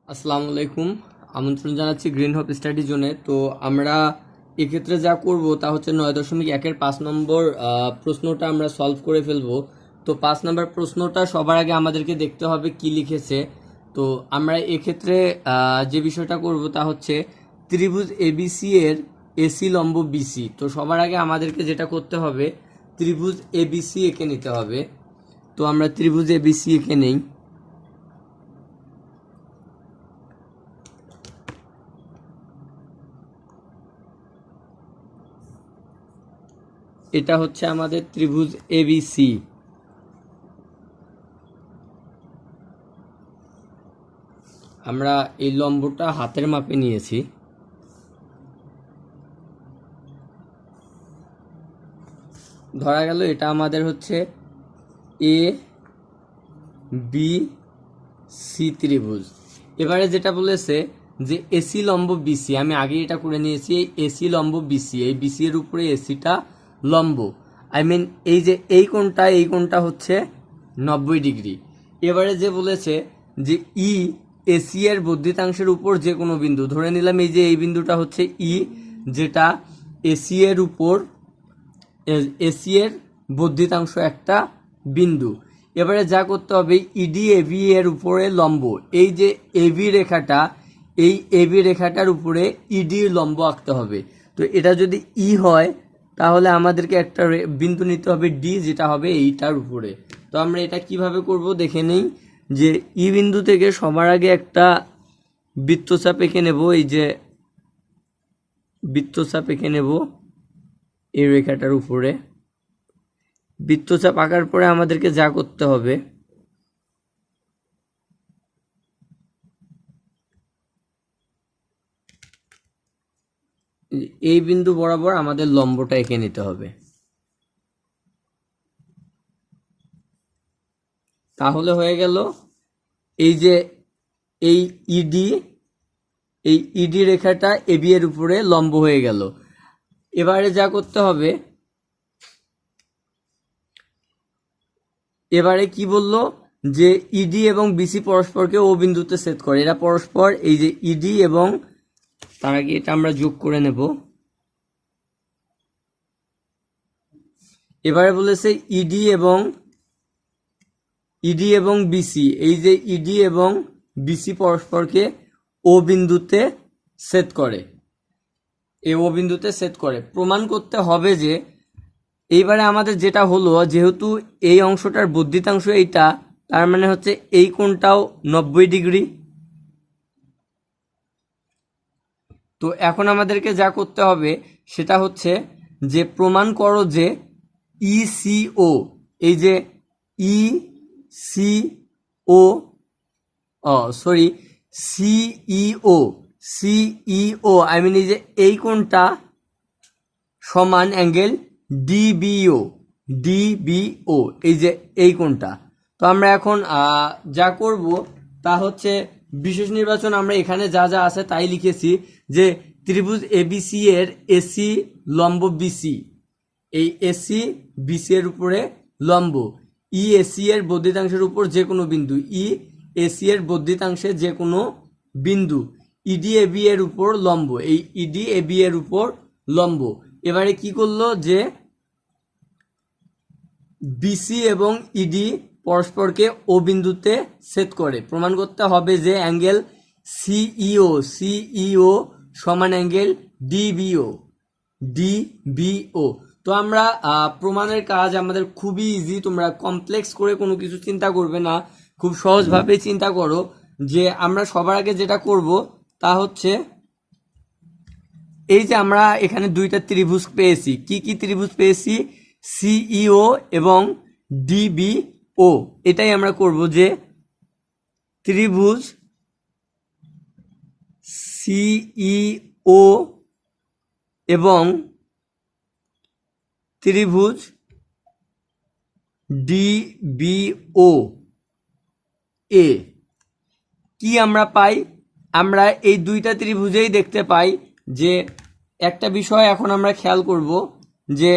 আসসালামু আলাইকুম। আমন্ত্রণ জানাচ্ছি গ্রিন হোপ স্টাডি জোনে। তো আমরা এক্ষেত্রে যা করব তা হচ্ছে 9.1-এর 5 নম্বর প্রশ্নটা আমরা সলভ করে ফেলবো। তো 5 নম্বর প্রশ্নটা সবার আগে আমাদেরকে দেখতে হবে কি লিখেছে। তো আমরা এক্ষেত্রে যে বিষয়টা করব তা হচ্ছে ত্রিভুজ এবিসি এর এসি লম্ব বিসি। তো সবার আগে আমাদেরকে যেটা করতে হবে, ত্রিভুজ এবিসি এঁকে নিতে হবে। তো আমরা ত্রিভুজ এবিসি এঁকে নেই। এটা হচ্ছে আমাদের ত্রিভুজ এবিসি। আমরা এই লম্বটা হাতের মাপে নিয়েছি। ধরা গেল এটা আমাদের হচ্ছে এ বি সি ত্রিভুজ। এবারে যেটা বলেছে যে এসি লম্ব বিসি, আমি আগে এটা করে নিয়েছি। এই এসি লম্ব বিসি, এই বিসি এর উপরে এসিটা লম্ব, এই যে এই কোণটা হচ্ছে 90 ডিগ্রি। এবারে যে বলেছে যে ই এসি এর বর্ধিতাংশের উপর যে কোনো বিন্দু, ধরে নিলাম এই যে এই বিন্দুটা হচ্ছে ই, যেটা এসি এর উপর এসি এর বর্ধিতাংশ একটা বিন্দু। এবারে যা করতে হবে, ইডি এবি এর উপরে লম্ব, এই যে এবি রেখাটা, এই এবি রেখাটার উপরে ইডির লম্ব আঁকতে হবে। তো এটা যদি ই হয় তাহলে আমাদেরকে একটা বিন্দু নিতে হবে ডি, যেটা হবে এইটার উপরে। তো আমরা এটা কিভাবে করব দেখে নেই। যে ই বিন্দু থেকে সবার আগে একটা বৃত্তচাপ এঁকে নেব। এই যে বৃত্তচাপ এঁকে নেব এই রেখাটার উপরে। বৃত্তচাপ আঁকার পরে আমাদেরকে যা করতে হবে, এই বিন্দু বরাবর আমাদের লম্বটা এঁকে নিতে হবে। তাহলে হয়ে গেল এই যে এই ইডি রেখাটা এবি এর উপরে লম্ব হয়ে গেল। এবারে যা করতে হবে, এবারে কি বললো যে ইডি এবং বিসি পরস্পরকে ও বিন্দুতে ছেদ করে। এরা পরস্পর, এই যে ইডি এবং, তার আগে এটা আমরা যোগ করে নেব। এবারে বলেছে ইডি এবং বিসি, এই যে ইডি এবং বিসি পরস্পরকে ও বিন্দুতে ছেদ করে, এই ও বিন্দুতে ছেদ করে। প্রমাণ করতে হবে যে, এইবারে আমাদের যেটা হলো, যেহেতু এই অংশটার বর্ধিতাংশ এইটা, তার মানে হচ্ছে এই কোণটাও 90 ডিগ্রি। তো এখন আমাদেরকে যা করতে হবে সেটা হচ্ছে যে প্রমাণ করো যে ইসিও, এই যে ইসিও সিইও এই যে এই কোণটা সমান অ্যাঙ্গেল ডিবিও, এই যে এই কোণটা। তো আমরা এখন যা করব তা হচ্ছে বিশেষ নির্বাচন। আমরা এখানে যা যা আছে তাই লিখেছি, যে ত্রিভুজ এবিসি এর এসি লম্ব বিসি, এই এসি বিসি এর উপরে লম্ব, ই এসি এর বর্ধিতাংশের উপর যে কোনো বিন্দু, ই এসি এর বর্ধিতাংশে যে কোনো বিন্দু, ইডি এবি এর উপর লম্ব, এই ইডি এবি এর উপর লম্ব। এবারে কি করলো যে বিসি এবং ইডি পরস্পরকে ও বিন্দুতে ছেদ করে। প্রমাণ করতে হবে যে অ্যাঙ্গেল সিইও সমান অ্যাঙ্গেল ডিবিও। তো আমরা প্রমাণের কাজ আমাদের খুবই ইজি, তোমরা কমপ্লেক্স করে কোনো কিছু চিন্তা করবে না, খুব সহজভাবে চিন্তা করো। যে আমরা সবার আগে যেটা করব তা হচ্ছে, এই যে আমরা এখানে দুইটা ত্রিভুজ পেয়েছি, কি ত্রিভুজ পেয়েছি, সিইও এবং ডিবিও। এটাই আমরা করব যে ত্রিভুজ সিইও এবং ত্রিভুজ ডিবিও এ কি আমরা পাই, আমরা এই দুইটা ত্রিভুজেই দেখতে পাই যে একটা বিষয় এখন আমরা খেয়াল করব, যে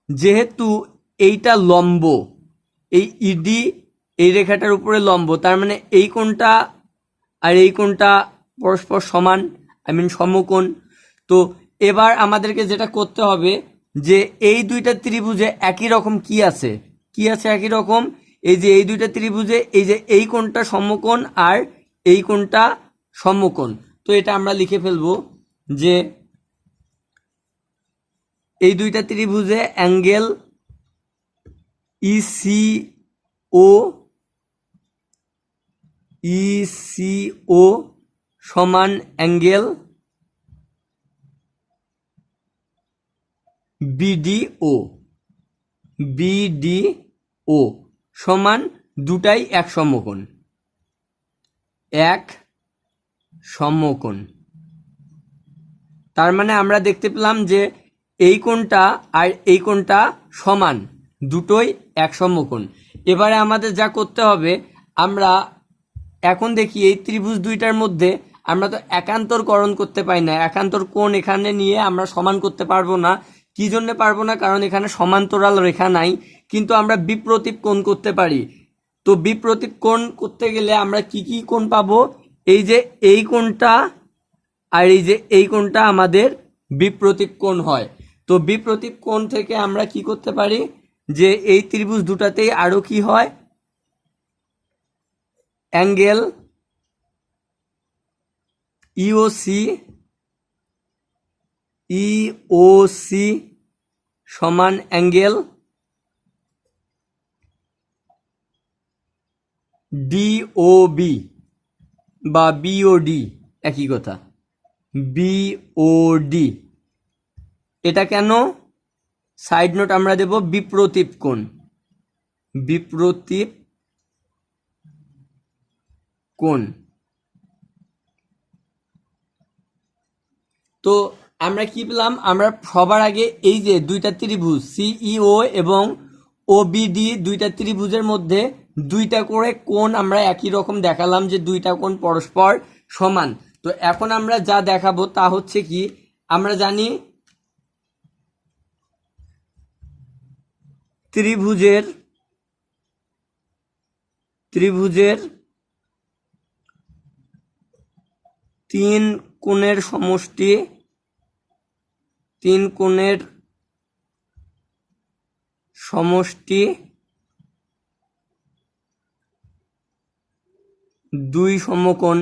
যেহেতু এইটা লম্ব, এই ইডি এই রেখাটার উপরে লম্ব, তার মানে এই কোণটা আর এই কোণটা পরস্পর সমান, সমকোণ। তো এবার আমাদেরকে যেটা করতে হবে যে এই দুইটা ত্রিভুজে একই রকম কি আছে একই রকম, এই যে এই দুইটা ত্রিভুজে এই যে এই কোণটা সমকোণ আর এই কোণটা সমকোণ। তো এটা আমরা লিখে ফেলবো যে এই দুইটা ত্রিভুজে অ্যাঙ্গেল ইসিও সমান অ্যাঙ্গেল বিডিও সমান দুটাই এক সমকোণ, তার মানে আমরা দেখতে পেলাম যে এই কোণটা আর এই কোণটা সমান, দুটোই এক সমকোণ। এবারে আমাদের যা করতে হবে, আমরা এখন দেখি এই ত্রিভুজ দুইটার মধ্যে আমরা তো একান্তরকরণ করতে পারি না, একান্তর কোণ এখানে নিয়ে আমরা সমান করতে পারবো না। কি জন্য পারবো না? কারণ এখানে সমান্তরাল রেখা নাই, কিন্তু আমরা বিপ্রতীপ কোণ করতে পারি। তো বিপ্রতীপ কোণ করতে গেলে আমরা কি কি কোণ পাবো? এই যে এই কোণটা আর এই যে এই কোণটা আমাদের বিপ্রতীপ কোণ হয়। তো বিপ্রতীপ কোণ থেকে আমরা কি করতে পারি যে এই ত্রিভুজ দুটাতেই আরো কি হয়, অ্যাঙ্গেল ইওসি সমান অ্যাঙ্গেল ডিওবি বা বিওডি, একই কথা, বিওডি। এটা কেন? সাইড নোট আমরা দেব বিপ্রতীপ কোণ, তো আমরা কি পেলাম? আমরা সবার আগে এই যে দুইটা ত্রিভুজ সিইও এবং ওবিডি, দুইটা ত্রিভুজের মধ্যে দুইটা করে কোণ আমরা একই রকম দেখালাম যে দুইটা কোণ পরস্পর সমান। তো এখন আমরা যা দেখাবো তা হচ্ছে কি, আমরা জানি ত্রিভুজের তিন কোণের সমষ্টি দুই সমকোণ।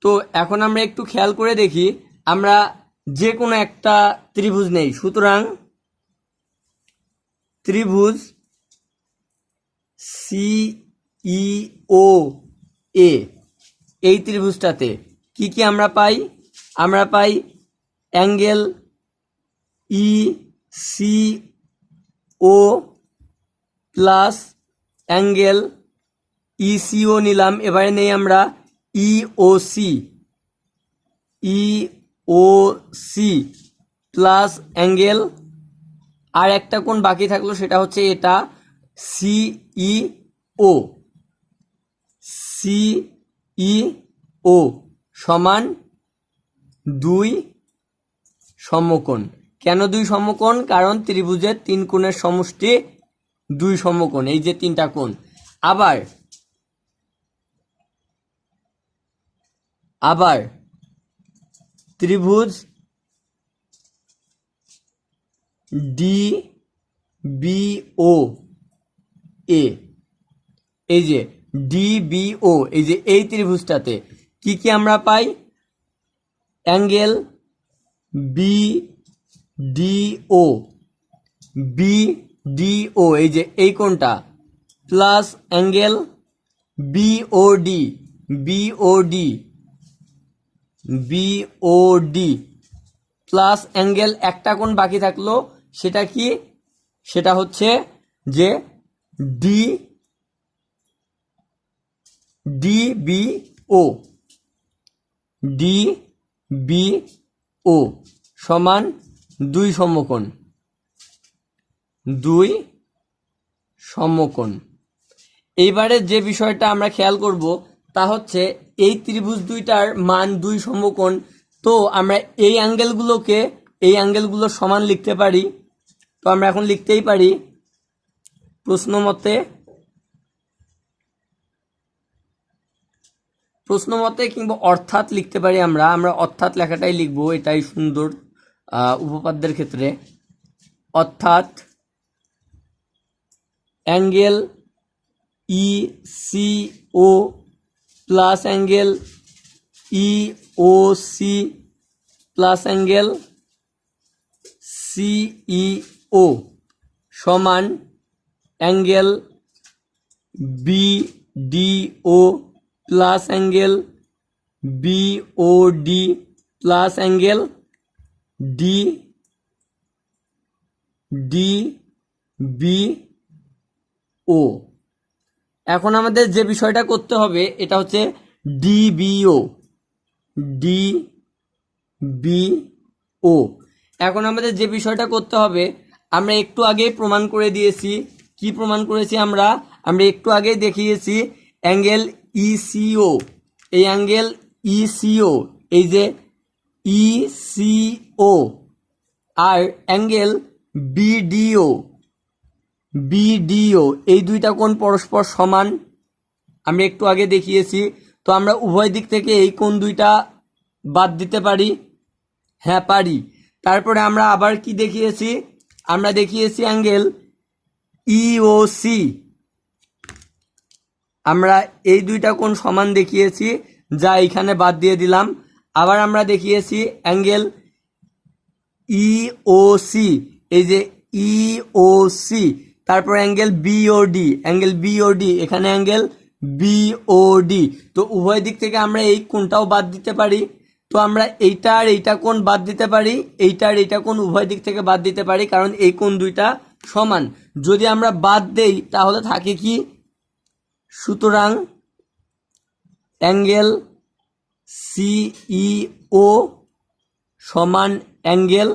তো এখন আমরা একটু খেয়াল করে দেখি, আমরা যে কোনো একটা ত্রিভুজ নেই, সুতরাং ত্রিভুজ সিইও এ, এই ত্রিভুজটাতে কি কি আমরা পাই? আমরা পাই অ্যাঙ্গেল ইসিও প্লাস অ্যাঙ্গেল ইসিও নিলাম, এবারে নেই আমরা ইওসি প্লাস অ্যাঙ্গেল, আর একটা কোণ বাকি থাকলো, সেটা হচ্ছে এটা সিইও সমান দুই সমকোণ। কেন দুই সমকোণ? কারণ ত্রিভুজের তিন কোণের সমষ্টি দুই সমকোণ, এই যে তিনটা কোণ। আবার ত্রিভুজ ডিবিও এ, এই যে ডিবিও, এই যে এই ত্রিভুজটাতে কি কি আমরা পাই? অ্যাঙ্গেল বিডিও, এই যে এই কোণটা, plus angle BOD plus angle একটা কোণ বাকি থাকলো, সেটা কি? সেটা হচ্ছে যে ডিবিও সমান দুই সমকোণ। এইবারে যে বিষয়টা আমরা খেয়াল করব তা হচ্ছে এই ত্রিভুজ দুইটার মান দুই সমকোণ। তো আমরা এই অ্যাঙ্গেলগুলো সমান লিখতে পারি। তো আমরা এখন লিখতেই পারি প্রশ্ন মতে প্রশ্ন মতে কিংবা অর্থাৎ লিখতে পারি আমরা অর্থাৎ লেখাটাই লিখব, এটাই সুন্দর উপপাদ্যের ক্ষেত্রে। অর্থাৎ angle E C O plus angle E O C plus angle CE O সমান angle BDO plus angle BOD plus angle DBO. এখন আমাদের যে বিষয়টা করতে হবে এটা হচ্ছে ডিবিও। এখন আমাদের যে বিষয়টা করতে হবে, আমরা একটু আগেই প্রমাণ করে দিয়েছি। কি প্রমাণ করেছি আমরা একটু আগেই দেখিয়েছি অ্যাঙ্গেল ইসিও, এই অ্যাঙ্গেল ইসিও, এই যে ইসিও আর অ্যাঙ্গেল বিডিও এই দুইটা কোণ পরস্পর সমান, আমরা একটু আগে দেখিয়েছি। তো আমরা উভয় দিক থেকে এই কোণ দুইটা বাদ দিতে পারি, হ্যাঁ পারি। তারপরে আমরা আবার কি দেখিয়েছি, আমরা দেখিয়েছি অ্যাঙ্গেল ইওসি, আমরা এই দুইটা কোণ সমান দেখিয়েছি, যা এখানে বাদ দিয়ে দিলাম। আবার আমরা দেখিয়েছি অ্যাঙ্গেল ইওসি, এই যে ইওসি, তারপর অ্যাঙ্গেল বিওডি, এখানে অ্যাঙ্গেল বিওডি। তো উভয় দিক থেকে আমরা এই কোণটাও বাদ দিতে পারি। তো আমরা এইটা আর এইটা কোণ বাদ দিতে পারি, এইটা আর এইটা কোণ উভয় দিক থেকে বাদ দিতে পারি, কারণ এই কোণ দুইটা সমান। যদি আমরা বাদ দেই তাহলে থাকে কি, সুতরাং অ্যাঙ্গেল সিইও সমান অ্যাঙ্গেল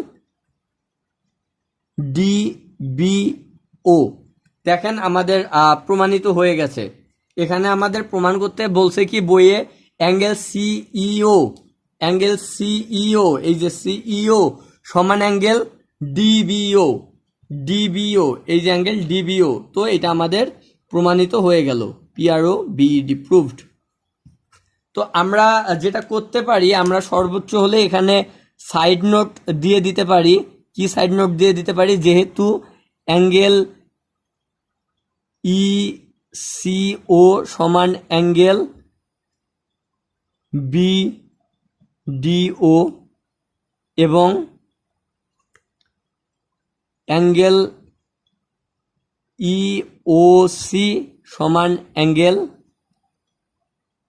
ডিবিও। দেখেন আমাদের প্রমাণিত হয়ে গেছে। এখানে আমাদের প্রমাণ করতে বলছে কি বইয়ে, অ্যাঙ্গেল সিইও, এই যে সিইও সমান অ্যাঙ্গেল ডিবিও, এই যে অ্যাঙ্গেল ডিবিও। তো এটা আমাদের প্রমাণিত হয়ে গেল, পিআরও বিইডি প্রুভড। তো আমরা যেটা করতে পারি, আমরা সর্বোচ্চ হলে এখানে সাইড নোট দিয়ে দিতে পারি। কি সাইড নোট দিয়ে দিতে পারি, যেহেতু অ্যাঙ্গেল ইসিও সমান অ্যাঙ্গেল বিডিও এবং অ্যাঙ্গেল ইওসি সমান অ্যাঙ্গেল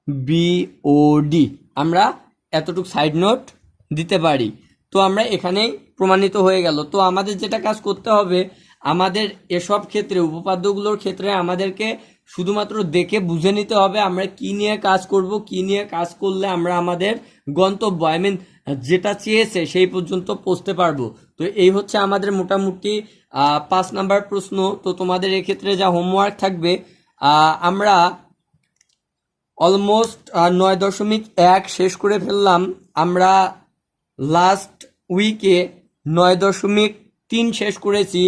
বিওডি, আমরা এতটুকু সাইড নোট দিতে পারি। তো আমরা এখানেই প্রমাণিত হয়ে গেল। তো আমাদের যেটা কাজ করতে হবে, আমাদের এসব ক্ষেত্রে উপপাদ্যগুলোর ক্ষেত্রে আমাদেরকে শুধুমাত্র দেখে বুঝে নিতে হবে আমরা কি নিয়ে কাজ করব, কি নিয়ে কাজ করলে আমরা আমাদের গন্তব্য যেটা চেয়েছে সেই পর্যন্ত পৌঁছতে পারবো। তো এই হচ্ছে আমাদের মোটামুটি 5 নাম্বার প্রশ্ন। তো তোমাদের এক্ষেত্রে যা হোমওয়ার্ক থাকবে, আমরা অলমোস্ট 9.1 শেষ করে ফেললাম। আমরা লাস্ট উইকে 9.3 শেষ করেছি।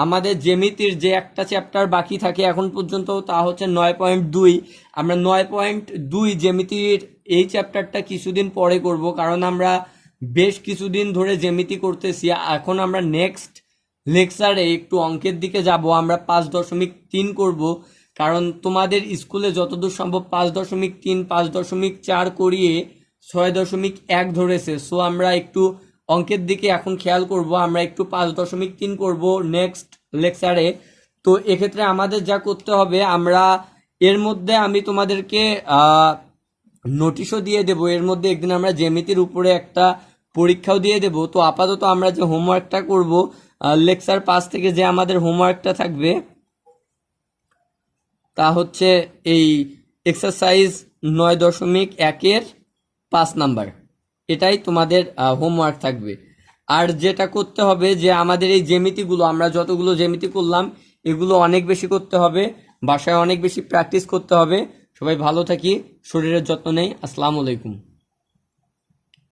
আমাদের জ্যামিতির যে একটা চ্যাপ্টার বাকি থাকে এখন পর্যন্ত, তা হচ্ছে 9.2। আমরা 9.2 জ্যামিতির এই চ্যাপ্টারটা কিছুদিন পরে করব, কারণ আমরা বেশ কিছুদিন ধরে জ্যামিতি করতেছি। এখন আমরা নেক্সট লেকচারে একটু অঙ্কের দিকে যাব, আমরা 5.3 করব, কারণ তোমাদের স্কুলে যতদূর সম্ভব 5.3, 5.4 করিয়ে 6.1 ধরেছে। সো আমরা একটু অঙ্কের দিকে এখন খেয়াল করব, আমরা একটু 5.3 করব নেক্সট লেকচারে। তো এক্ষেত্রে আমাদের যা করতে হবে, আমরা এর মধ্যে আমি তোমাদেরকে নোটিশও দিয়ে দেব, এর মধ্যে একদিন আমরা জ্যামিতির উপরে একটা পরীক্ষাও দিয়ে দেব। তো আপাতত আমরা যে হোমওয়ার্কটা করব, লেকচার 5 থেকে যে আমাদের হোমওয়ার্কটা থাকবে তা হচ্ছে এই এক্সারসাইজ 9.1 5 নাম্বার, এটাই তোমাদের হোমওয়ার্ক থাকবে। আর যেটা করতে হবে যে আমাদের এই জ্যামিতিগুলো, আমরা যতগুলো জ্যামিতি করলাম এগুলো অনেক বেশি করতে হবে, বাসায় অনেক বেশি প্র্যাকটিস করতে হবে। সবাই ভালো থাকি, শরীরের যত্ন নেই। আসসালামু আলাইকুম।